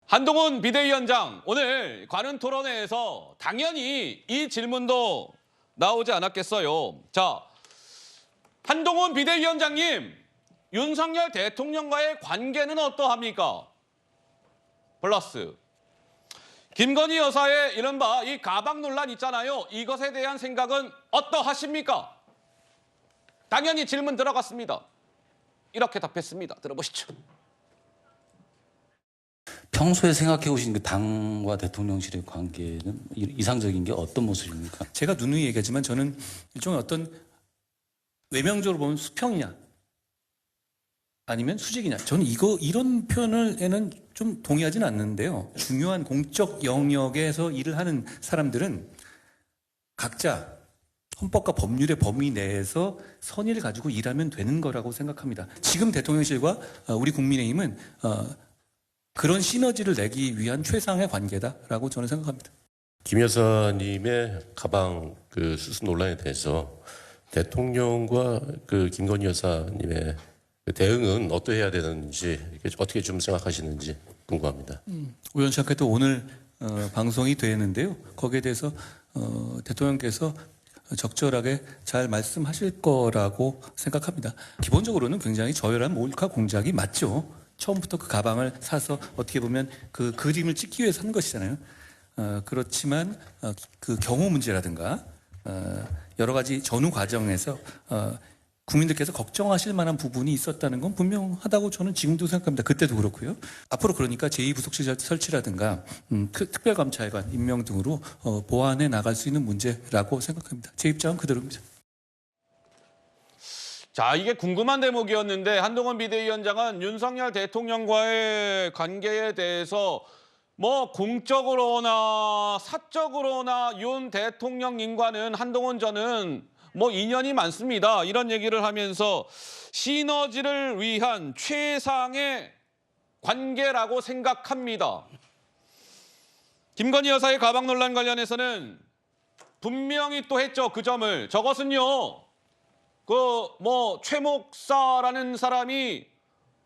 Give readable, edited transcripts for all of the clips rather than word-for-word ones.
한동훈 비대위원장, 오늘 관훈 토론회에서 당연히 이 질문도 나오지 않았겠어요. 자, 한동훈 비대위원장님, 윤석열 대통령과의 관계는 어떠합니까? 플러스 김건희 여사의 이른바 이 가방 논란 있잖아요. 이것에 대한 생각은 어떠하십니까? 당연히 질문 들어갔습니다. 이렇게 답했습니다. 들어보시죠. 평소에 생각해 오신 그 당과 대통령실의 관계는 이상적인 게 어떤 모습입니까? 제가 누누이 얘기하지만 저는 일종의 어떤 외명적으로 보면 수평이냐 아니면 수직이냐, 저는 이런 표현에는 좀 동의하지는 않는데요. 중요한 공적 영역에서 일을 하는 사람들은 각자 헌법과 법률의 범위 내에서 선의를 가지고 일하면 되는 거라고 생각합니다. 지금 대통령실과 우리 국민의힘은 그런 시너지를 내기 위한 최상의 관계다라고 저는 생각합니다. 김 여사님의 가방 그 수수 논란에 대해서 대통령과 그 김건희 여사님의 그 대응은 어떠해야 되는지 어떻게 좀 생각하시는지 궁금합니다. 우연찮게도 오늘 방송이 되는데요. 거기에 대해서 대통령께서 적절하게 잘 말씀하실 거라고 생각합니다. 기본적으로는 굉장히 저열한 몰카 공작이 맞죠. 처음부터 그 가방을 사서 어떻게 보면 그 그림을 찍기 위해서 산 것이잖아요. 그렇지만 그 경호 문제라든가 여러 가지 전후 과정에서 국민들께서 걱정하실 만한 부분이 있었다는 건 분명하다고 저는 지금도 생각합니다. 그때도 그렇고요. 앞으로 그러니까 제2부속실 설치라든가 특별감찰관 임명 등으로 보완해 나갈 수 있는 문제라고 생각합니다. 제 입장은 그대로입니다. 자, 이게 궁금한 대목이었는데 한동훈 비대위원장은 윤석열 대통령과의 관계에 대해서 뭐 공적으로나 사적으로나 윤 대통령님과는 한동훈 저는 뭐 인연이 많습니다. 이런 얘기를 하면서 시너지를 위한 최상의 관계라고 생각합니다. 김건희 여사의 가방 논란 관련해서는 분명히 또 했죠. 그 점을. 저것은요. 최 목사라는 사람이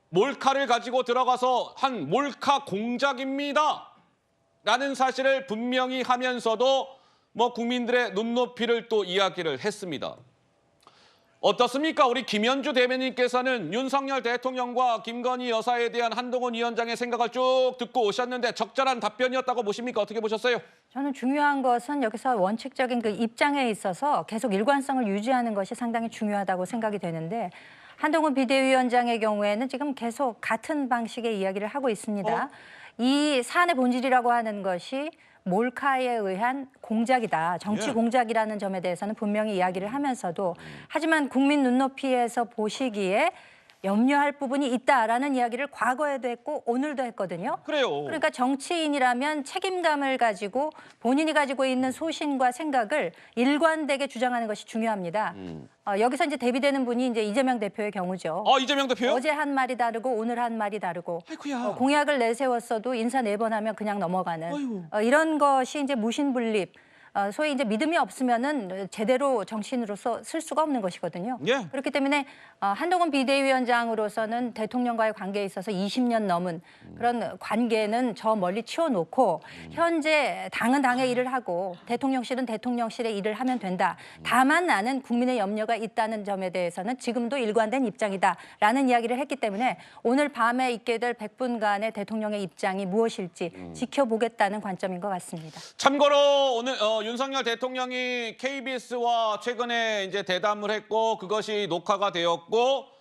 몰카를 가지고 들어가서 한 몰카 공작입니다. 라는 사실을 분명히 하면서도 뭐 국민들의 눈높이를 또 이야기를 했습니다. 어떻습니까? 우리 김현주 대변인께서는 윤석열 대통령과 김건희 여사에 대한 한동훈 위원장의 생각을 쭉 듣고 오셨는데 적절한 답변이었다고 보십니까? 어떻게 보셨어요? 저는 중요한 것은 여기서 원칙적인 그 입장에 있어서 계속 일관성을 유지하는 것이 상당히 중요하다고 생각이 되는데 한동훈 비대위원장의 경우에는 지금 계속 같은 방식의 이야기를 하고 있습니다. 이 사안의 본질이라고 하는 것이 몰카에 의한 공작이다. 정치 공작이라는 점에 대해서는 분명히 이야기를 하면서도 하지만 국민 눈높이에서 보시기에 염려할 부분이 있다라는 이야기를 과거에도 했고 오늘도 했거든요. 그래요. 그러니까 정치인이라면 책임감을 가지고 본인이 가지고 있는 소신과 생각을 일관되게 주장하는 것이 중요합니다. 여기서 이제 대비되는 분이 이제 이재명 대표의 경우죠. 이재명 대표요? 어제 한 말이 다르고 오늘 한 말이 다르고 아이쿠야. 공약을 내세웠어도 인사 4번 하면 그냥 넘어가는 이런 것이 이제 무신분립. 소위 이제 믿음이 없으면은 제대로 정치인으로서 쓸 수가 없는 것이거든요. 예. 그렇기 때문에 한동훈 비대위원장으로서는 대통령과의 관계에 있어서 20년 넘은 그런 관계는 저 멀리 치워놓고 현재 당은 당의 일을 하고 대통령실은 대통령실의 일을 하면 된다. 다만 나는 국민의 염려가 있다는 점에 대해서는 지금도 일관된 입장이다라는 이야기를 했기 때문에 오늘 밤에 있게 될 100분간의 대통령의 입장이 무엇일지 지켜보겠다는 관점인 것 같습니다. 참고로 오늘 윤석열 대통령이 KBS와 최근에 이제 대담을 했고 그것이 녹화가 되었고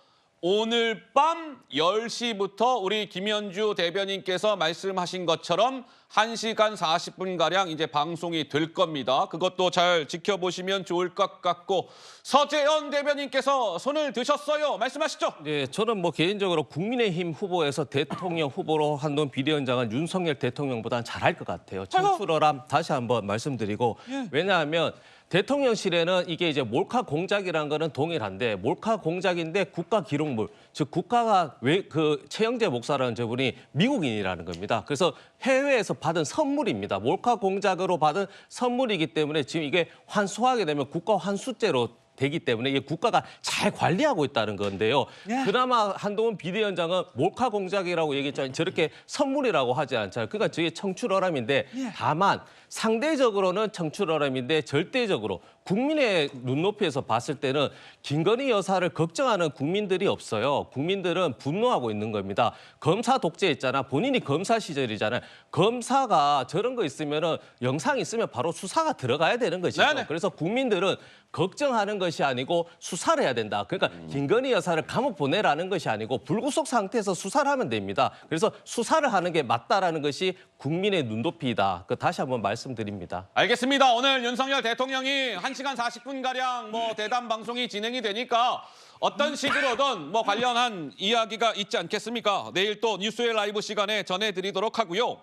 오늘 밤 10시부터 우리 김현주 대변인께서 말씀하신 것처럼 1시간 40분가량 이제 방송이 될 겁니다. 그것도 잘 지켜보시면 좋을 것 같고 서재현 대변인께서 손을 드셨어요. 말씀하시죠. 네, 저는 뭐 개인적으로 국민의힘 후보에서 대통령 후보로 한동훈 비대위원장은 윤석열 대통령보다는 잘할 것 같아요. 청출어람 다시 한번 말씀드리고 왜냐하면 대통령실에는 이게 이제 몰카 공작이라는 거는 동일한데 몰카 공작인데 국가 기록물, 즉 국가가 왜 그 최영재 목사라는 저분이 미국인이라는 겁니다. 그래서 해외에서 받은 선물입니다. 몰카 공작으로 받은 선물이기 때문에 지금 이게 환수하게 되면 국가 환수죄로 되기 때문에 이게 국가가 잘 관리하고 있다는 건데요. 예. 그나마 한동훈 비대위원장은 몰카 공작이라고 얘기했잖아요. 저렇게 선물이라고 하지 않잖아요. 그러니까 저게 청출어람인데 예. 다만 상대적으로는 청출어람인데 절대적으로 국민의 눈높이에서 봤을 때는 김건희 여사를 걱정하는 국민들이 없어요. 국민들은 분노하고 있는 겁니다. 검사 독재했잖아. 본인이 검사 시절이잖아요. 검사가 저런 거 있으면은 영상 있으면 바로 수사가 들어가야 되는 것이죠. 네네. 그래서 국민들은 걱정하는 것이 아니고 수사를 해야 된다. 그러니까 김건희 여사를 감옥 보내라는 것이 아니고 불구속 상태에서 수사를 하면 됩니다. 그래서 수사를 하는 게 맞다라는 것이 국민의 눈높이다. 그 다시 한번 말씀드립니다. 알겠습니다. 오늘 윤석열 대통령이 1시간 40분가량 뭐 대담 방송이 진행이 되니까 어떤 식으로든 뭐 관련한 이야기가 있지 않겠습니까? 내일 또 뉴스의 라이브 시간에 전해드리도록 하고요.